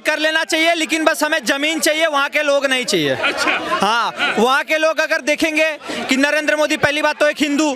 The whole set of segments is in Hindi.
कर लेना चाहिए, लेकिन बस हमें जमीन चाहिए, वहाँ के लोग नहीं चाहिए। अच्छा। हाँ, वहाँ के लोग अगर देखेंगे कि नरेंद्र मोदी पहली बात तो एक हिंदू,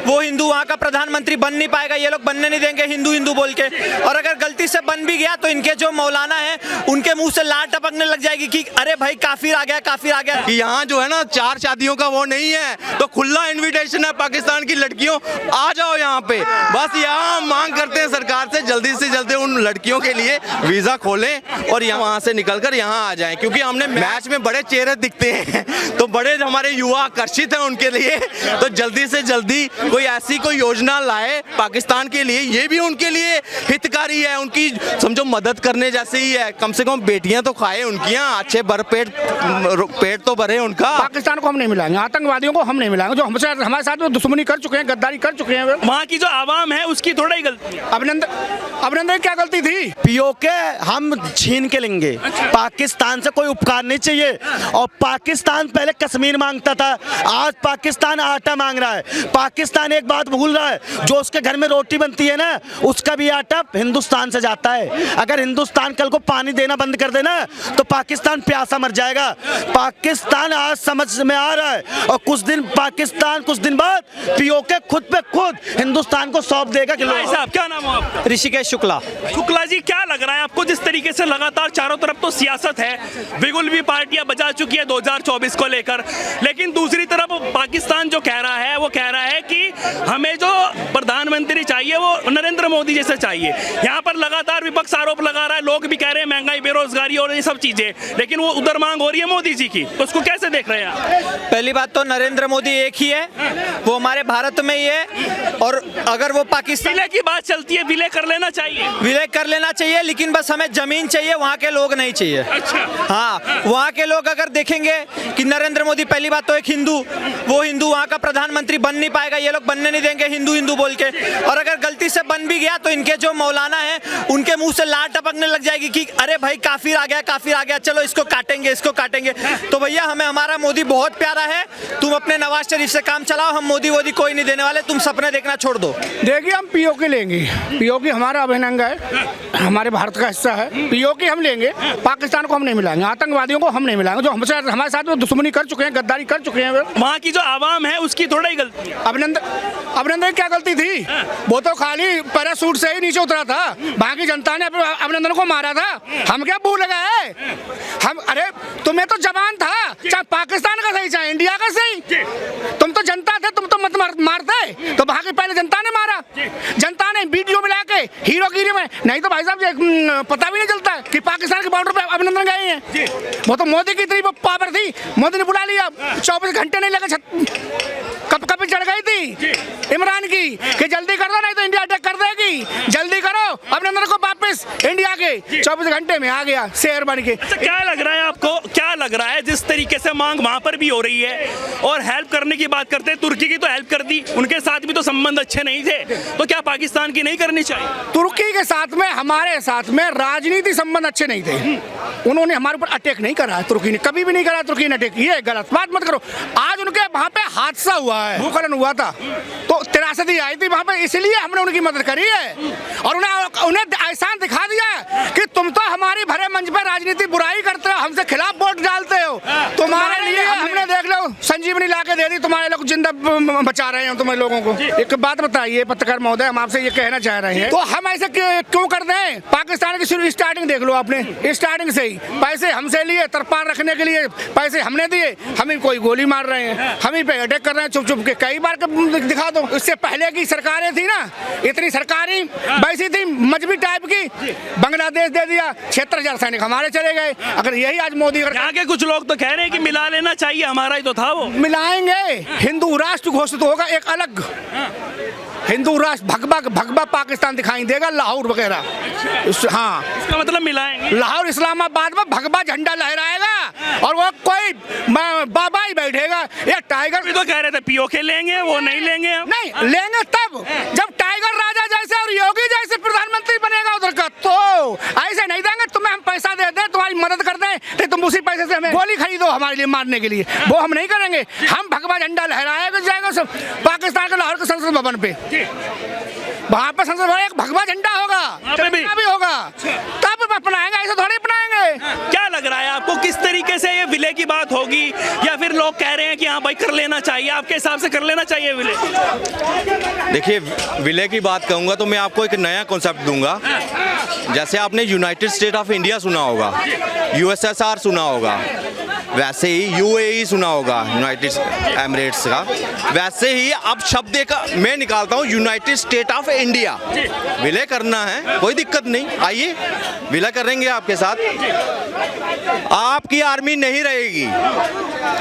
वो हिंदू वहाँ का प्रधानमंत्री बन नहीं पाएगा, ये लोग बनने नहीं देंगे हिंदू हिंदू बोल के। और अगर गलती से बन भी गया तो इनके जो मौलाना है उनके मुंह से लार टपकने लग जाएगी कि अरे भाई काफिर आ गया, काफिर आ गया। यहाँ जो है ना 4 शादियों का वो नहीं है, तो खुला इनविटेशन है पाकिस्तान की लड़कियों, आ जाओ यहाँ पे। बस यहाँ मांग करते हैं सरकार से जल्दी उन लड़कियों के लिए वीजा खोलें और यहाँ वहाँ से निकलकर यहाँ आ जाएं, क्योंकि हमने मैच में बड़े चेहरे दिखते हैं तो बड़े हमारे युवा आकर्षित हैं उनके लिए। तो जल्दी से जल्दी कोई ऐसी कोई योजना लाए पाकिस्तान के लिए, ये भी उनके लिए हितकारी है, उनकी समझो मदद करने जैसे ही है। कम से कम बेटियां तो खाए उनकी, अच्छे पेट तो भरे उनका। पाकिस्तान को हम नहीं मिलाएंगे, आतंकवादियों को हम नहीं मिलाएंगे, जो हमसे हमारे साथ में दुश्मनी कर चुके हैं, गद्दारी कर चुके हैं। वहाँ की जो आवाम है उसकी थोड़ा ही गलती है। अभिनंदन की क्या गलती थी? पीओके हम छीन के लेंगे। पाकिस्तान से कोई उपकार नहीं चाहिए। और पाकिस्तान पहले कश्मीर मांगता था, आज पाकिस्तान आटा मांग रहा है। पाकिस्तान एक बात भूल रहा है, जो उसके घर में रोटी बनती है ना, उसका भी आटा हिंदुस्तान से जाता है। अगर हिंदुस्तान कल को पानी देना बंद कर देना तो पाकिस्तान प्यासा मर जाएगा। पाकिस्तान आज समझ में आ रहा है, और कुछ दिन बाद पीओके खुद पे खुद हिंदुस्तान को सौंप देगा। भाई साहब, क्या नाम हो आप? ऋषिकेश शुक्ला। शुक्ला जी, क्या लग रहा है आपको, जिस तरीके से लगातार चारों तरफ तो सियासत है, बिगुल भी पार्टियां बजा चुकी है 2024 को लेकर, लेकिन दूसरी तरफ पाकिस्तान जो कह रहा है वो कह रहा है कि हमें जो प्रधानमंत्री चाहिए वो नरेंद्र मोदी जैसे चाहिए। यहाँ पर लगातार विपक्ष आरोप लगा रहा है, लोग भी कह रहे हैं महंगाई, बेरोजगारी और ये सब चीजें, लेकिन वो उधर मांग हो रही है मोदी जी की, तो उसको कैसे देख रहे हैं आप? पहली बात तो नरेंद्र मोदी एक ही है, वो हमारे भारत में ही है। और अगर वो पाकिस्तान विलय की बात चलती है, विलय कर लेना चाहिए, विलय कर लेना चाहिए, लेकिन बस हमें जमीन चाहिए, वहाँ के लोग नहीं चाहिए। अच्छा। हाँ, वहाँ के लोग अगर देखेंगे कि नरेंद्र मोदी पहली बात तो एक हिंदू, वो हिंदू वहाँ का प्रधानमंत्री बन नहीं पाएगा, ये लोग बनने नहीं देंगे हिंदू हिंदू बोल के। और अगर गलती से बन भी गया तो इनके जो मौलाना है उनके मुंह से लार टपकने लग जाएगी कि अरे भाई काफिर आ गया, काफिर आ गया, चलो इसको काटेंगे, इसको काटेंगे। तो भैया हमें हमारा मोदी बहुत प्यारा है, तुम अपने नवाज शरीफ से काम चलाओ, हम मोदी वोदी कोई नहीं देने वाले, तुम सपने देखना छोड़ दो। देखिए, हम पीओके लेंगे, पीओके हमारा अभिन्न अंग है, हमारे भारत का हिस्सा है। पीओके हम लेंगे, पाकिस्तान को हम नहीं मिलाएंगे, आतंकवादियों को हम नहीं मिलाएंगे, जो हमसे हमारे साथ में दुश्मनी कर चुके हैं, गद्दारी कर चुके हैं। वहाँ की जो आवाम है उसकी थोड़ा ही गलती है। अभिनंदन की क्या गलती थी? वो तो खाली पैराशूट से ही नीचे उतरा था, वहाँ की जनता ने अभिनंदन को मारा था। हम क्या भूल गए? अरे तुम्हें तो जवान था, चाहे पाकिस्तान का सही चाहे इंडिया का सही, तुम तो जनता थे, तुम तो मत मारते, तो वहाँ की पहले जनता ने मारा, जनता ने वीडियो मिला के हीरोगिरी में। नहीं तो भाई साहब पता भी नहीं चलता कि पाकिस्तान के बॉर्डर पे अभिनंदन गए हैं। वो तो मोदी की इतनी पावर थी, मोदी ने बुला लिया, 24 घंटे नहीं लगे, कब चढ़ गई थी इमरान की कि जल्दी कर दो नहीं तो इंडिया अटैक कर देगी, जल्दी करो। अभिनंदन को वापस इंडिया के 24 घंटे में आ गया शेर बन के। अच्छा, क्या लग रहा है आपको, क्या लग रहा है जिस तरीके से मांग वहाँ पर भी हो रही है और हेल्प करने की बात करते हैं, तुर्की की तो हेल्प कर दी, उनके साथ भी तो संबंध अच्छे नहीं थे, तो क्या पाकिस्तान की नहीं करनी चाहिए? तुर्की के साथ में हमारे साथ में राजनीति संबंध अच्छे नहीं थे, उन्होंने हमारे ऊपर अटैक नहीं करा, तुर्की ने कभी भी नहीं करा, तुर्की ने अटैक, ये गलत बात मत करो। आज उनके वहाँ पे हादसा हुआ है, भूखलन हुआ था, तो त्रासदी आई थी वहाँ पे, इसलिए हमने उनकी मदद करी है और उन्हें एहसान दिखा दिया कि तुम तो हमारी भरे मंच पर राजनीति बुराई करते हो, हमसे खिलाफ वोट डालते हो, तुम्हारे लिए हमने देख लो संजीवनी लाके दे दी, तुम्हारे लोग जिंदा बचा रहे हैं तुम्हारे लोगों को। एक बात बताइए पत्रकार महोदय, हम आपसे ये कहना चाह रहे हैं, तो हम ऐसे क्यों कर दें? पाकिस्तान की शुरू स्टार्टिंग देख लो आपने, स्टार्टिंग से ही पैसे हमसे लिए, तरपार रखने के लिए पैसे हमने दिए, हमें कोई गोली मार रहे हैं, हम ही पे अटैक कर रहे हैं चुप के। कई बार दिखा दो, इससे पहले की सरकारें थी ना, इतनी सरकारी वैसी थी मजबी टाइप की, बांग्लादेश दे दिया, 76,000 सैनिक हमारे चले गए। अगर यही आज मोदी यहाँ के कुछ लोग तो कह रहे हैं कि मिला लेना चाहिए, हमारा ही तो था वो। मिलाएंगे, हिंदू राष्ट्र घोषित होगा एक अलग, हिंदू राष्ट्र भगवा पाकिस्तान दिखाई देगा, लाहौर वगैरह। हाँ, इसका मतलब मिलाएंगे, लाहौर इस्लामाबाद में भगवा झंडा लहराएगा और वो कोई बाबा ही बैठेगा। ये टाइगर भी तो कह रहे थे पीओके लेंगे, वो नहीं लेंगे, नहीं लेंगे तब जब टाइगर राजा जैसे और योगी जैसे प्रधानमंत्री बनेगा उधर का, तो ऐसे नहीं देंगे। तुम्हें हम पैसा दे दें, तुम्हारी मदद कर दें, तो तुम उसी पैसे से हमें गोली खरीदो हमारे लिए मारने के लिए, वो हम नहीं करेंगे। हम भगवा झंडा लहराएगा जाएगा सब पाकिस्तान के लाहौर के संसद भवन पे, वहाँ पे संसद भवन एक भगवा झंडा होगा, भी होगा, तब अपनाएंगे, ऐसे थोड़ी अपनाएंगे। किस तरीके से ये विलय की बात होगी, या फिर लोग कह रहे हैं कि हाँ भाई कर लेना चाहिए, आपके हिसाब से कर लेना चाहिए विलय? देखिए, विलय की बात कहूँगा तो मैं आपको एक नया कॉन्सेप्ट दूंगा। जैसे आपने यूनाइटेड स्टेट ऑफ इंडिया सुना होगा, यूएसएसआर सुना होगा, वैसे ही यूएई सुना होगा, यूनाइटेड एमिरेट्स का, वैसे ही अब शब्द का मैं निकालता हूँ यूनाइटेड स्टेट ऑफ इंडिया। विलय करना है, कोई दिक्कत नहीं, आइए विलय करेंगे आपके साथ। आपकी आर्मी नहीं रहेगी,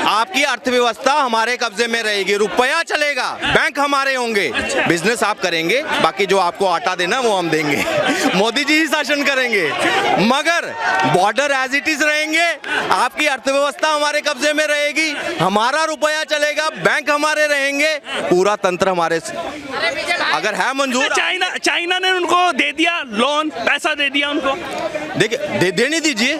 आपकी अर्थव्यवस्था हमारे कब्जे में रहेगी, रुपया चलेगा, बैंक हमारे होंगे, बिजनेस आप करेंगे, बाकी जो आपको आटा देना वो हम देंगे। मोदी जी ही शासन करेंगे, मगर बॉर्डर एज इट इज रहेंगे, आपकी अर्थव्यवस्था हमारे कब्जे में रहेगी, हमारा रुपया चलेगा, बैंक हमारे रहेंगे, पूरा तंत्र हमारे। अगर है मंजूर, चाइना ने उनको दे दिया लोन, पैसा दे दिया उनको, देखिए देने दीजिए,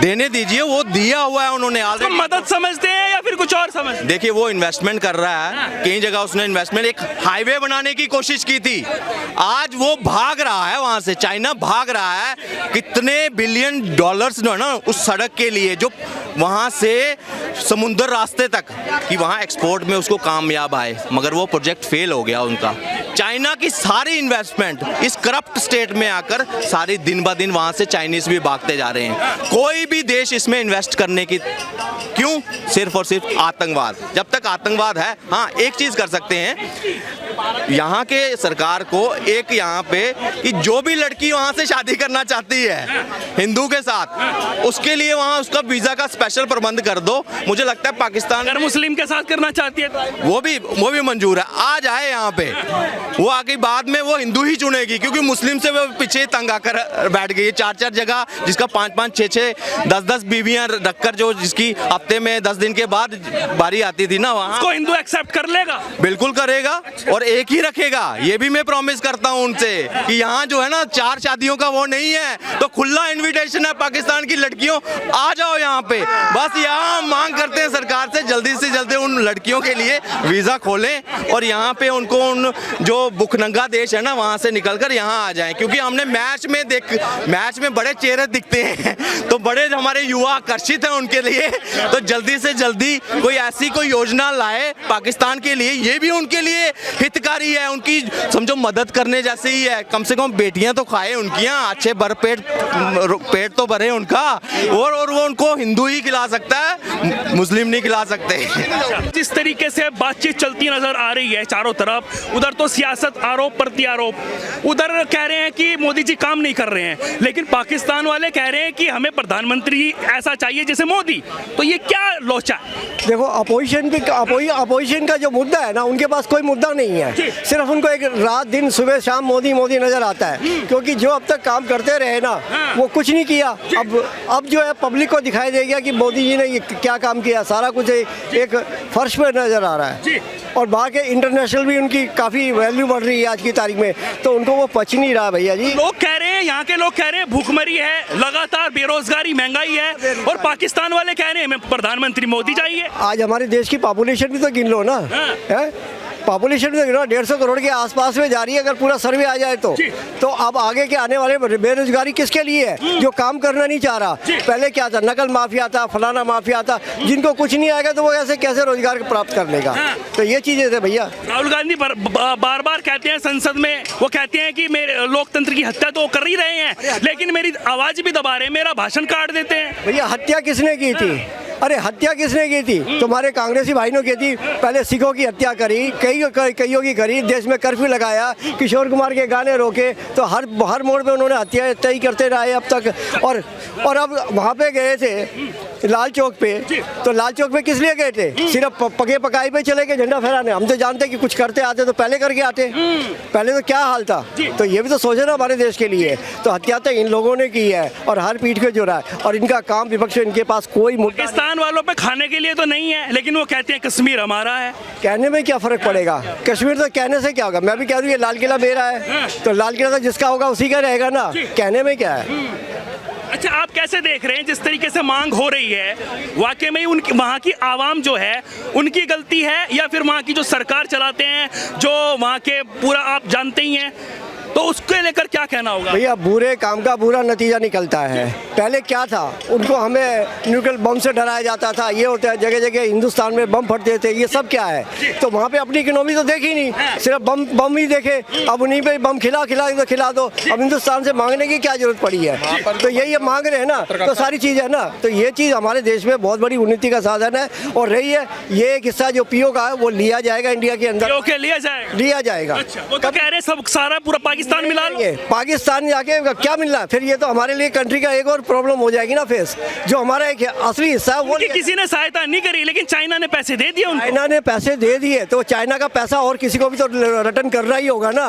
देने दीजिए, वो दिया हुआ है उन्होंने ऑलरेडी। मदद समझते हैं या फिर कुछ और समझते? देखिए, वो इन्वेस्टमेंट कर रहा है, कई जगह उसने इन्वेस्टमेंट, एक हाईवे बनाने की कोशिश की थी, आज वो भाग रहा है वहां से, चाइना भाग रहा है। कितने बिलियन डॉलर्स जो है ना उस सड़क के लिए, जो वहां से समुद्र रास्ते तक, कि वहां एक्सपोर्ट में उसको कामयाब आए, मगर वो प्रोजेक्ट फेल हो गया उनका। चाइना की सारी इन्वेस्टमेंट इस करप्ट स्टेट में आकर सारी दिन ब दिन वहां से चाइनीज भी भागते जा रहे हैं। कोई भी देश इसमें इन्वेस्ट करने की, क्यों? सिर्फ और सिर्फ आतंकवाद। जब तक आतंकवाद है, हाँ एक चीज कर सकते हैं, यहाँ के सरकार को एक यहाँ पे कि जो भी लड़की वहाँ से शादी करना चाहती है हिंदू के साथ, उसके लिए वहाँ उसका वीजा का स्पेशल प्रबंध कर दो। मुझे लगता है पाकिस्तान अगर मुस्लिम के साथ करना चाहती है तो वो भी मंजूर है, आ जाए यहाँ पे, वो आगे बाद में वो हिंदू ही चुनेगी, क्योंकि मुस्लिम से वो पीछे तंग आकर बैठ गई है। 4-4 जगह, जिसका 5-5, 6-6, 10-10 बीवियां रखकर, जो जिसकी हफ्ते में 10 दिन के बाद बारी आती थी ना, वहाँ उसको हिंदू एक्सेप्ट कर लेगा, बिल्कुल करेगा, और एक ही रखेगा। ये भी मैं प्रॉमिस करता हूँ उनसे कि यहाँ जो है ना 4 शादियों का वो नहीं है, तो खुला इनविटेशन है पाकिस्तान की लड़कियों, आ जाओ यहाँ पे। बस यहाँ मांग करते हैं सरकार से जल्दी उन लड़कियों के लिए वीजा खोलें, और यहाँ पे उनको उन जो भुखनंगा देश है ना वहाँ से निकलकर यहाँ आ जाएं, क्योंकि हमने मैच में बड़े चेहरे दिखते हैं, तो बड़े हमारे युवा आकर्षित हैं उनके लिए। तो जल्दी से जल्दी कोई ऐसी कोई योजना लाए पाकिस्तान के लिए, ये भी उनके लिए हितकारी है, उनकी समझो मदद करने जैसे ही है। कम से कम बेटियां तो खाए उनकियां, अच्छे पेट तो भरे उनका, और वो उनको हिंदू ही खिला सकता है, मुस्लिम नहीं खिला सकते। जिस तरीके से बातचीत चलती नजर आ रही है चारों तरफ, उधर तो सियासत, आरोप प्रत्यारोप, उधर कह रहे हैं कि मोदी जी काम नहीं कर रहे हैं, लेकिन पाकिस्तान वाले कह रहे हैं कि हमें प्रधानमंत्री ऐसा चाहिए जैसे मोदी। तो ये क्या लोचा है? देखो, अपोजिशन का जो मुद्दा है ना, उनके पास कोई मुद्दा नहीं है, सिर्फ उनको एक रात दिन सुबह शाम मोदी नजर आता है, क्योंकि जो अब तक काम करते रहे ना वो कुछ नहीं किया। अब जो है पब्लिक को दिखाई दे गया कि मोदी जी ने ये क्या काम किया, सारा कुछ एक फर्श पे नजर आ रहा है, और बाहर के इंटरनेशनल भी उनकी काफ़ी वैल्यू बढ़ रही है आज की तारीख में, तो उनको वो पच नहीं रहा भैया जी। लोग कह रहे हैं, यहाँ के लोग कह रहे हैं भूखमरी है, लगातार बेरोजगारी, महंगाई है, और पाकिस्तान वाले कह रहे हैं हमें प्रधानमंत्री मोदी चाहिए। आज हमारे देश की पॉपुलेशन भी तो गिन लो ना, है पॉपुलेशन भी तो 150 करोड़ के आसपास में जा रही है, अगर पूरा सर्वे आ जाए तो अब आगे के आने वाले बेरोजगारी किसके लिए है? जो काम करना नहीं चाह रहा। पहले क्या था, नकल माफिया था, फलाना माफिया था, जिनको कुछ नहीं आएगा तो वो कैसे रोजगार प्राप्त कर लेगा। तो ये चीजें थे भैया। राहुल गांधी बार बार कहते हैं संसद में, वो कहते हैं कि मेरे लोकतंत्र की हत्या तो कर ही रहे हैं, लेकिन मेरी आवाज भी दबा रहे हैं, मेरा भाषण काट देते हैं। भैया हत्या किसने की थी? अरे हत्या किसने की थी? तुम्हारे कांग्रेसी भाइयों की थी। पहले सिखों की हत्या करी, कईयों की करी, देश में कर्फ्यू लगाया, किशोर कुमार के गाने रोके, तो हर मोड़ पे उन्होंने हत्या ही करते रहे अब तक। और अब वहाँ पे गए थे लाल चौक पे, तो लाल चौक पे किस लिए गए थे? सिर्फ पके पकाई पे चले गए झंडा फहराने? हम तो जानते कि कुछ करते आते तो पहले करके आते, पहले तो क्या हाल था। तो ये भी तो सोचे ना हमारे देश के लिए। तो हत्या तो इन लोगों ने की है, और हर पीठ पे जो रहा है, और इनका काम विपक्ष, इनके पास कोई मुद्दा वालों पे खाने के लिए तो नहीं है, लेकिन वो कहते हैं कश्मीर हमारा है। कहने में क्या फर्क पड़ेगा? कश्मीर तो कहने से क्या होगा? मैं भी कह दूं ये लाल किला मेरा है, तो लाल किला तो जिसका होगा उसी का रहेगा ना, कहने में क्या है। अच्छा, आप कैसे देख रहे हैं जिस तरीके से मांग हो रही है, वाकई में उनकी वहाँ की आवाम जो है उनकी गलती है, या फिर वहाँ की जो सरकार चलाते हैं, जो वहाँ के पूरा आप जानते ही हैं तो उसके लेकर क्या कहना होगा? भैया बुरे काम का बुरा नतीजा निकलता है। पहले क्या था, उनको हमें न्यूक्लियर बम से डराया जाता था, ये होता है, जगह जगह हिंदुस्तान में बम फटते थे, ये सब क्या है? तो वहाँ पे अपनी इकोनॉमी तो देखी नहीं, सिर्फ बम ही देखे। अब उन्हीं पे बम खिला दो। अब हिंदुस्तान से मांगने की क्या जरूरत पड़ी है? तो यही मांग रहे हैं ना, तो सारी चीज़ है ना। तो ये चीज़ हमारे देश में बहुत बड़ी उन्नति का साधन है और रही है। ये एक हिस्सा जो पीओ का है वो लिया जाएगा इंडिया के अंदर, ओके, लिया जाएगा। अच्छा, वो तो कह रहे हैं सब सारा पूरा पाकिस्तान मिला लो। पाकिस्तान जाके क्या मिल रहा है फिर? ये तो हमारे लिए कंट्री का एक और प्रॉब्लम हो जाएगी ना फेस। जो हमारा एक असली हिस्सा है वो किसी ने सहायता नहीं करी, लेकिन चाइना ने पैसे दे दिए उनको। चाइना ने पैसे दे दिए तो चाइना का पैसा और किसी को भी तो रिटर्न करना ही होगा ना।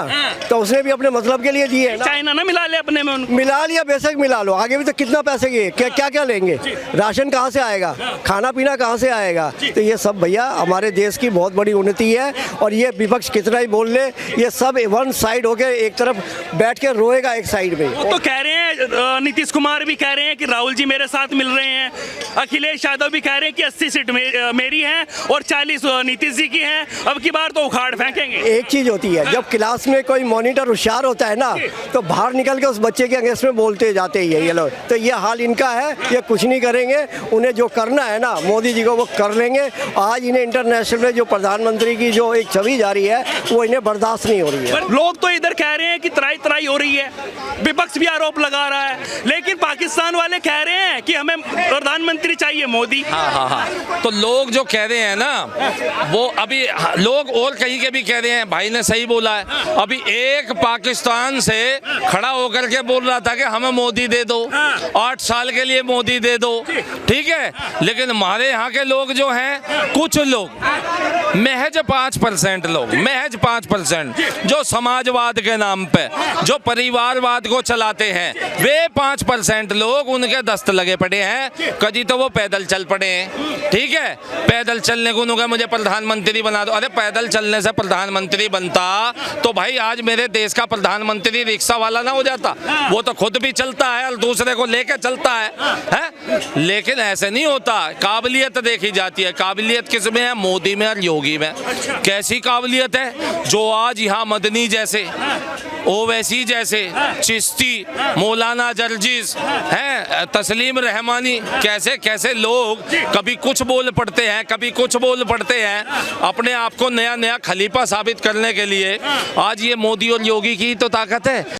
तो उसने भी अपने मतलब के लिए दिए ना। चाइना ना मिला ले अपने में उनको। मिला लिया, बेशक मिला लो, आगे भी तो कितना पैसे के क्या लेंगे? राशन कहाँ से आएगा, खाना पीना कहाँ से आएगा? तो ये सब भैया हमारे देश की बहुत बड़ी उन्नति है। और ये विपक्ष कितना ही बोल ले, ये सब वन साइड होके एक तरफ बैठ के रोएगा एक साइड में। वो तो कह रहे हैं, नीतीश कुमार भी कह रहे हैं कि राहुल जी मेरे साथ मिल रहे हैं, अखिलेश यादव भी कह रहे हैं कि 80 सीट मेरी हैं और 40 नीतीश जी की हैं, अब की बार तो उखाड़ फेंकेंगे। एक चीज होती है, जब क्लास में कोई मॉनिटर होशियार होता है ना, तो बाहर निकल के उस बच्चे के अगेंस्ट में बोलते जाते ही है ये लोग। तो ये हाल इनका है, ये कुछ नहीं करेंगे। उन्हें जो करना है ना मोदी जी को वो कर लेंगे। आज इन्हें इंटरनेशनल में जो प्रधानमंत्री की जो एक छवि जारी है वो इन्हें बर्दाश्त नहीं हो रही है। लोग तो इधर कह रहे हैं कि तराई हो रही है, विपक्ष भी आरोप लगा रहा है, लेकिन पाकिस्तान वाले कह रहे हैं कि हमें प्रधानमंत्री चाहिए मोदी। हाँ। तो लोग जो कह रहे हैं ना, वो अभी लोग और कहीं के भी कह रहे हैं, भाई ने सही बोला है। अभी एक पाकिस्तान से खड़ा होकर के बोल रहा था कि हमें मोदी दे दो, 8 साल के लिए मोदी दे दो, ठीक है। लेकिन हमारे यहाँ के लोग जो हैं, कुछ लोग, महज 5% लोग, महज 5% जो समाजवाद के नाम पे, जो परिवारवाद को चलाते हैं, वे 5% लोग उनके दस्त लगे पड़े हैं। कभी तो वो पैदल चल पड़े हैं, ठीक है। पैदल चलने को उन्होंने मुझे प्रधानमंत्री बना दो। अरे पैदल चलने से प्रधानमंत्री बनता तो भाई आज मेरे देश का प्रधानमंत्री रिक्शा वाला ना हो जाता। वो तो खुद भी चलता है और दूसरे को लेकर चलता है? लेकिन ऐसे नहीं होता। काबिलियत देखी जाती है। काबिलियत किस में है? मोदी में और योगी में। कैसी काबिलियत है? जो आज यहाँ मदनी जैसे, ओवैसी जैसे, चिश्ती, मौलाना जर्जिस हैं, तस्लीम रहमानी, कैसे कैसे लोग कभी कुछ बोल पड़ते हैं, कभी कुछ बोल पड़ते हैं, अपने आप को नया नया खलीफा साबित करने के लिए। आज ये मोदी और योगी की तो ताकत है।